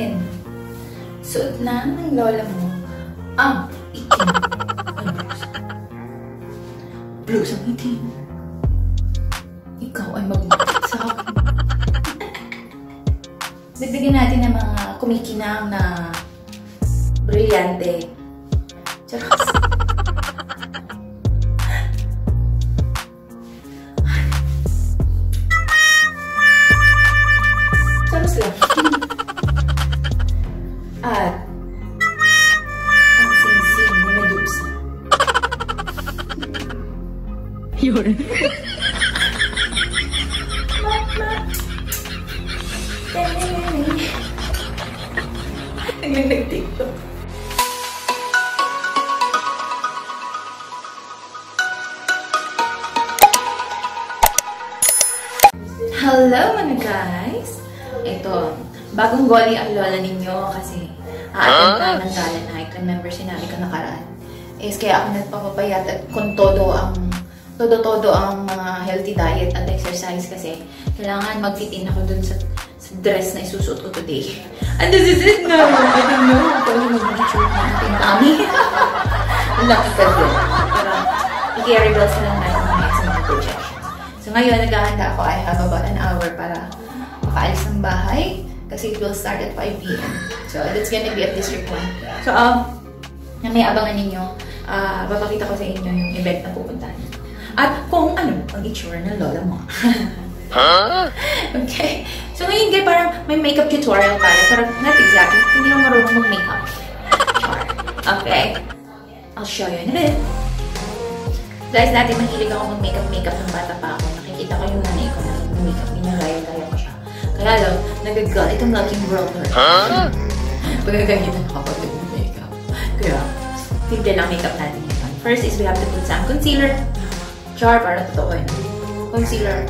natin. Suot na ng lola mo ang itim na blusa. Blusang itim. Ikaw ay magmahal sa akin. Dagdagan natin ng mga kumikinang na brilyante. Charas. Charas lang. At ang sing-sing ni Medusa. Yun. Nag-TikTok. Hello mga guys! Ito, bagong goli ang lola ninyo kasi aatin ka ng gala night. Remember, sinabi ko nakaraan. Is kaya ako nagpapapayat at kung todo ang mga healthy diet at exercise kasi kailangan mag-fit in ako dun sa dress na isusuot ko today. And this is it now! I don't know kung mag-shoot na ating tummy. Lucky ka din. Pero, i-carry bells lang natin mga sa mga projections. So ngayon, naghahanda ako. I have about an hour para makaalis ng bahay kasi it will start at 5 p.m. So, that's gonna be at District 1. So, na may abangan ninyo, papakita ko sa inyo yung event na pupuntahan. At kung ano ang itsura ng lola mo. Huh? Okay. So ngayon guys, parang may makeup tutorial tayo. Pero not exactly. Hindi lang marunong mag-makeup. Sure. Okay. I'll show you in a bit. Guys, dati mahilig ako mag-makeup ng bata pa ako. Nakikita ko yung nanay ko na mag-makeup. Ginagaya-gaya ko siya. Kaya lang, nagagalit itong laking brother. Huh? Pagkagayin na ako mag-makeup. Kaya, simple lang makeup natin ngayon. First is we have to put some concealer. Char, para totoo yun. Concealer.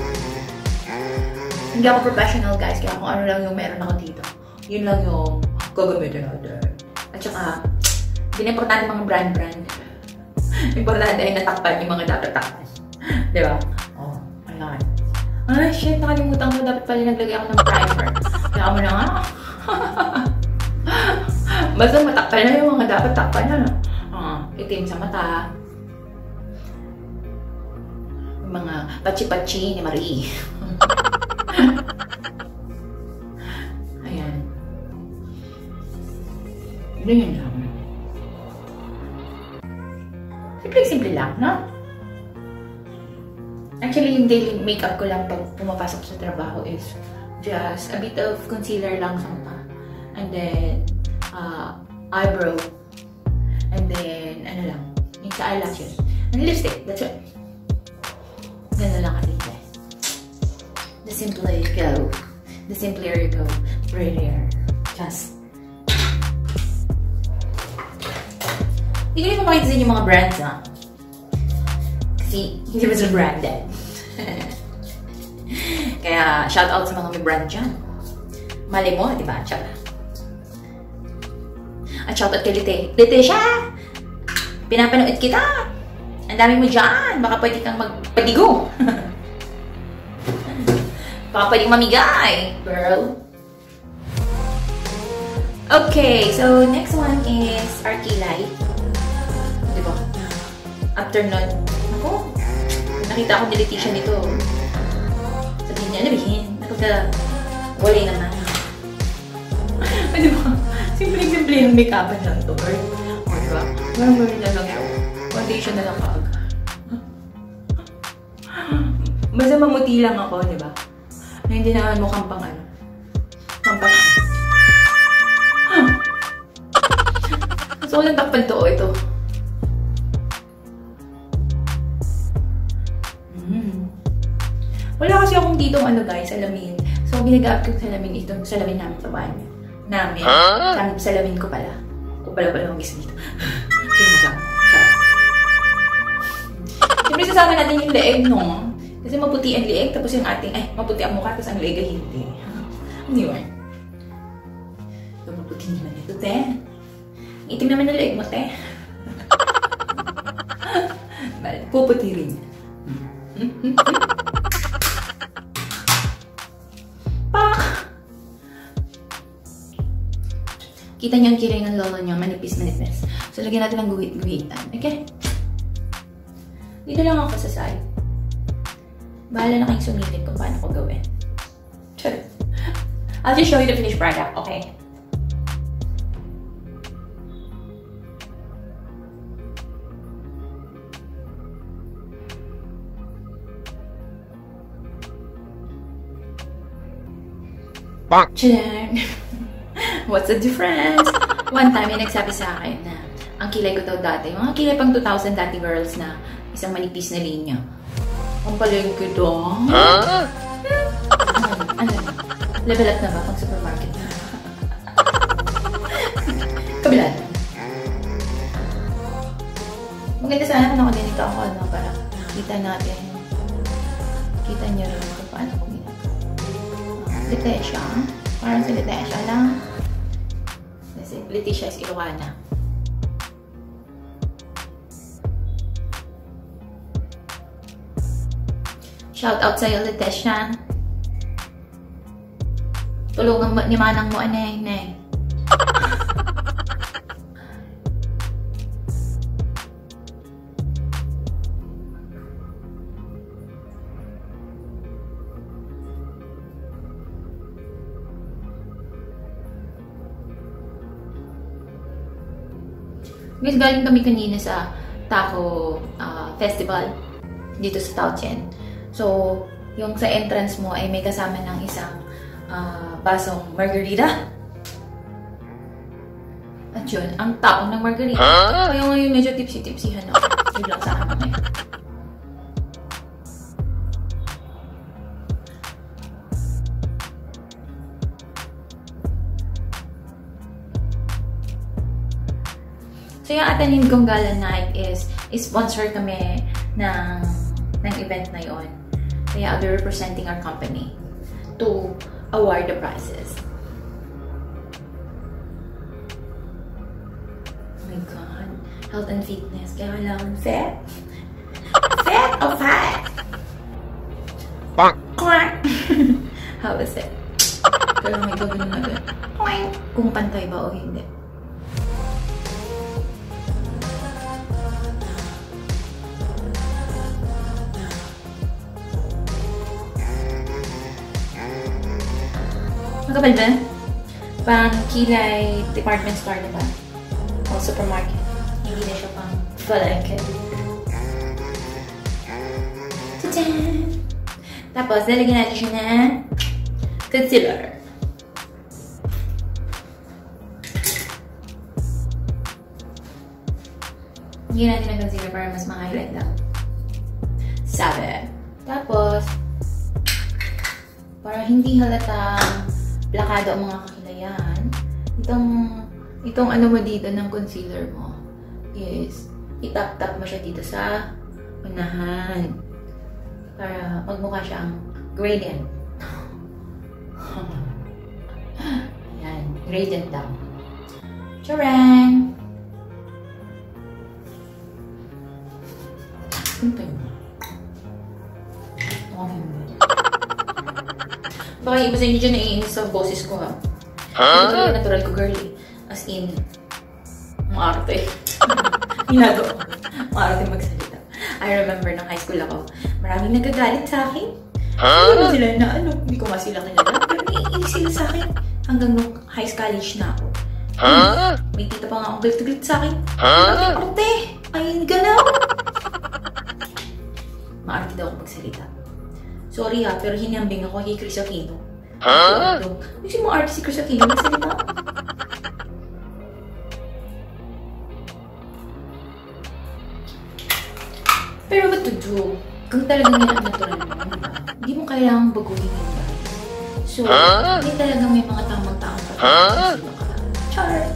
Hindi ako professional guys, kaya kung ano lang yung meron ako dito. Yun lang yung gagamitin natin. At saka, hindi na importante mga brand. Importante ay natakpan yung mga dapat takpan. Diba? Oh, ayan. Ay, shit, nakalimutan ko. Dapat pala naglagay ako ng primer. Kaya mo na nga. Basta matakpan na yung mga dapat takpan na. Itim sa mata. Mga pachi-pachi ni Marie. Ayan. Ganyan lang. Simple lang, no? Actually, yung daily makeup ko lang pag pumapasok sa trabaho is just a bit of concealer lang sa mata. And then, eyebrow. And then, ano lang, yung sa eyelashes. And lipstick, that's it. Ganun lang kasi. The simpler you go, the simpler you go, prettier. Just. Hindi ko makita sa inyo mga brands, ha? Kasi, hindi ba sa branded? Kaya, shout out sa mga may brand dyan. Mali mo, di ba? Shout out. At shout out kay Lete siya! Pinapanood kita! Ang dami mo dyan! Baka pwede kang magpadigo! Baka pwedeng mamigay, girl. Okay, so next one is our kilay. Diba? After nun, ako, nakita ko ni Leticia nito. Sabihin niya, labihin. Napagka-walay naman. Diba? Simple-simple yung make-upan lang to, girl. O, diba? Marang-marang na lang ako. Foundation na lang kaag. Basta mamuti lang ako, diba? Na hindi naman mukhang pang ano. Pampang. So, walang takpan to. Ito. Wala kasi akong dito ano guys, salamin. So, ginagamit ko salamin itong salamin namin sa bahay namin. Salamin ko pala. Kung pala ang isa dito. Sino masama? Siyempre sasama natin yung leeg, no? Kasi maputi ang leeg, tapos yung ating, maputi ang mukha, tapos ang leeg ay hindi. Hindi ba? So, maputi naman ito, te. Itim naman ang leeg mo, te. Puputi rin yan. Kita niyo ang kilay ng lolo niyo, manipis-manipis. So, lagyan natin ng guhit-guhitan. Okay? Dito lang ako sa side. Bahala na kayong sumilip kung paano ko gawin. I'll just show you the finished product, okay? Tcharan! What's the difference? One time, may nagsabi sa akin na ang kilay ko daw dati, mga kilay pang 2,000 dati girls na isang manipis na linya. Ang palengke daw. Ano? Level up na ba pang supermarket na? Kabila. Maganda sana kung nakadinito ako para kita natin. Kita niyo rin kung paano ko ginagawa. Letesha. Parang si Letesha lang. Kasi Leticia is Ilocana. Shout out sa'yo, Letesha. Tulungan ni manang mo, anay. Guys, galing kami kanina sa Taco Festival dito sa Taochen. So, yung sa entrance mo ay may kasama ng isang basong margarita. At yun, ang taong ng margarita. Kaya ngayon medyo tipsy-tipsyhan ako. Yun lang sa akin ngayon. So, yung atanin kong gala night is sponsor kami ng event na yon. Kaya I'll be representing our company to award the prizes. Oh my God. Health and fitness. Kaya kailangan fat? Fat or fat? Quack! How is it? Pero may gawin na doon. Kung pantay ba o hindi. Magkapal ba? Pang kilay department store, diba? O supermarket. Hindi na siya pang palengke. Tadaan! Tapos, lalagyan natin siya ng concealer. Lagyan natin ng concealer para mas ma-highlight lang. Sabi. Tapos, para hindi halatang plakado ang mga kakilayan, itong ano mo dito ng concealer mo is itap-tap mo siya dito sa unahan para magmukha siyang gradient. Ayan, gradient daw. Tcharan! Puntay mo. Baka iba sa inyo dyan naiinis sa boses ko, ha? Hindi ko yung natural ko, girly. As in, maarte. Ginagawa ko. Maarte magsalita. I remember nung high school ako, maraming nagagalit sa akin. Hindi sila na hindi ko nga sila kilala. Pero naiinis sila sa akin hanggang nung high college na ako. May tita pa nga akong galit-galit sa akin. Arte! Ay, ganaw! Maarte daw ako magsalita. Sorry ha, pero hinambing ako kay Chris Aquino. Kasi mo artist si Chris Aquino, magsalita. Pero what to do? Kung talagang yan ang natural mo, hindi mo kailangang baguhin yung guys. So, hindi talagang may mga tamang-tamang pagkakas. Char!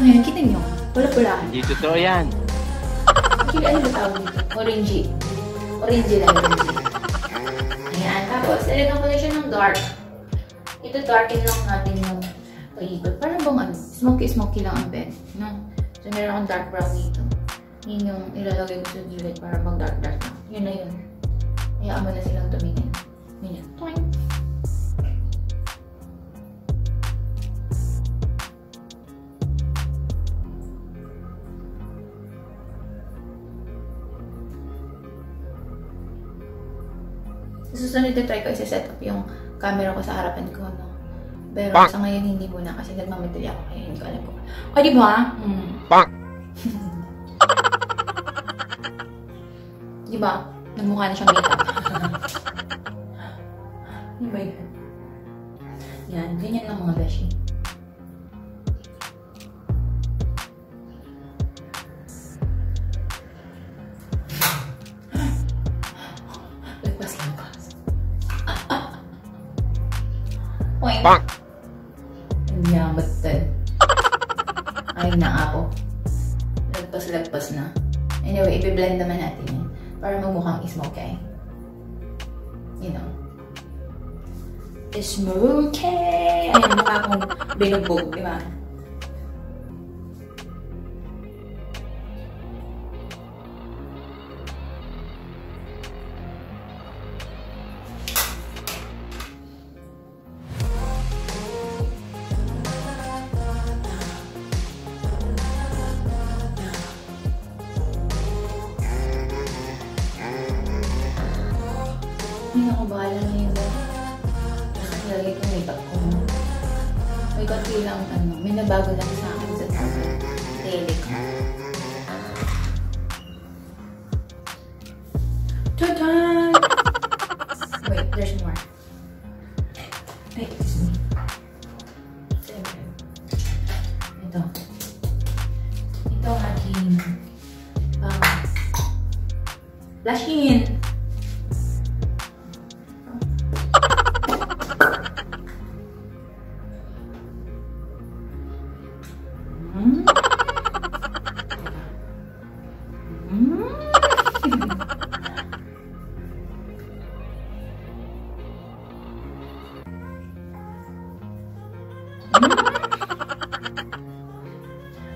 Ayan, kita nyo. Pula-pulahan. Hindi totoo yan. Actually, ano ba tawag nito? Orangey. Orangey lang. Ayan, tapos, lalagyan ko na siya ng dark. Ito, darken lang natin yung paikot. Parang bang ano, smoky-smoky lang ang bed. No? So, meron akong dark brown dito. Yun yung ilalagay ko sa gilid para bang dark-dark lang. Yun na yun. Hayaan mo na silang tumingin. Ganyan. Toing. Susunod na try ko isa-set up yung camera ko sa harapan ko, no? Pero sa ngayon hindi muna kasi nagmamadali ako kaya hindi ko alam po. O, di ba? Di ba? Nagmukha na siyang makeup. Di ba yun? Yan, ganyan lang mga beshi. Lagpas-lagpas. Oink! Hindi ang batad. Ay na ako. Lagpas-lagpas na. Anyway, i-blend naman natin yan. Para magmukhang smoky. You know. Smoky! Ayan, mukha akong binugbog, di ba? Hindi ako bahala na yun. Lagay ko makeup ko. May konti lang, may nabago lang sa akin sa daily ko. Ta-da! Wait, there's more. Wait, excuse me. Ito. Ito ang aking blushin.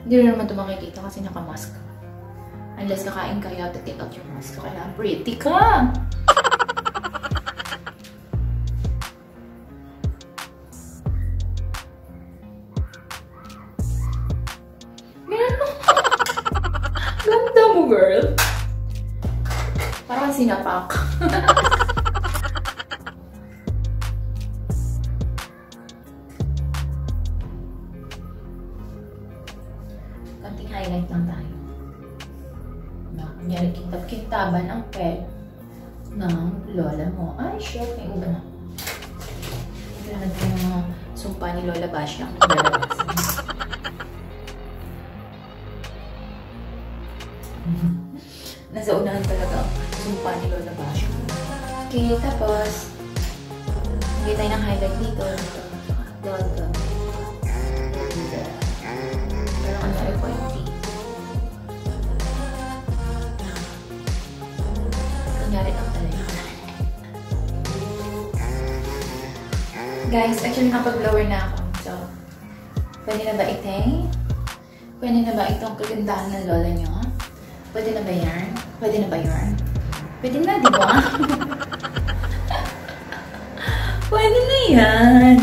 Hindi rin naman ito makikita kasi naka-mask. Unless kakain ka, you have to take out your mask. So, kailangan pretty ka! Ganda mo, girl! Parang sinapak. Konting highlight lang tayo. Kunyari, kintab-kintaban ang pet ng lola mo. Ay, shit, may uban ako. Kailangan ko ng mga sumpa ni Lola Bash lang itong lalabasan. Nasa unahan talaga ang sumpa ni Lola Bash. Okay, tapos higay tayo ng highlight dito. Dito. Parang ano ay pointy. Kunyari lang talaga. Guys, actually nakapag-blower na ako. So, pwede na ba itay? Pwede na ba itong kagandahan ng lola nyo? Pwede na ba yan? Pwede na ba yan? Pwede na, di ba? Pwede na yan.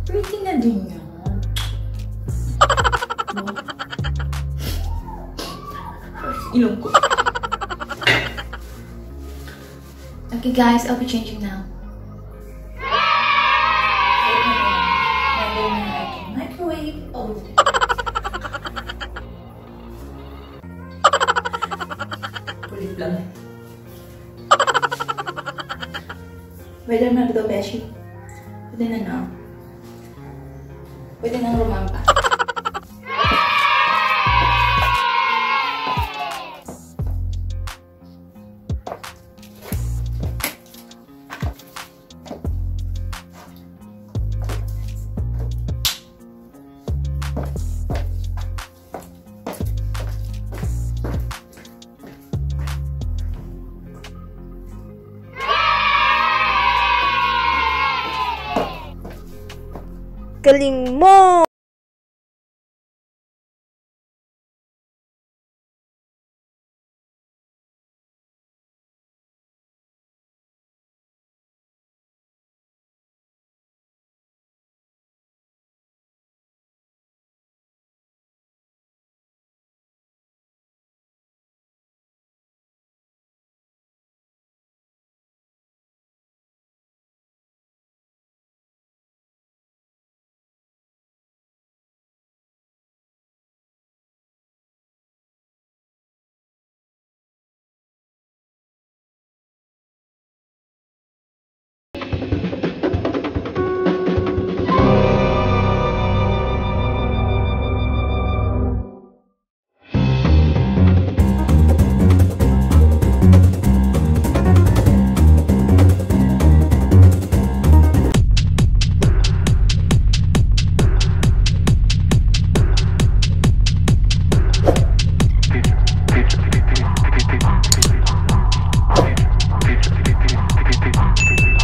Pretty na din yan. Ilong ko. Okay guys, I'll be changing now. Microwave. Oh. Kulit lang. Pwede na ito, Beshi. Pwede na na. Pwede nang rumampa. Galing mo!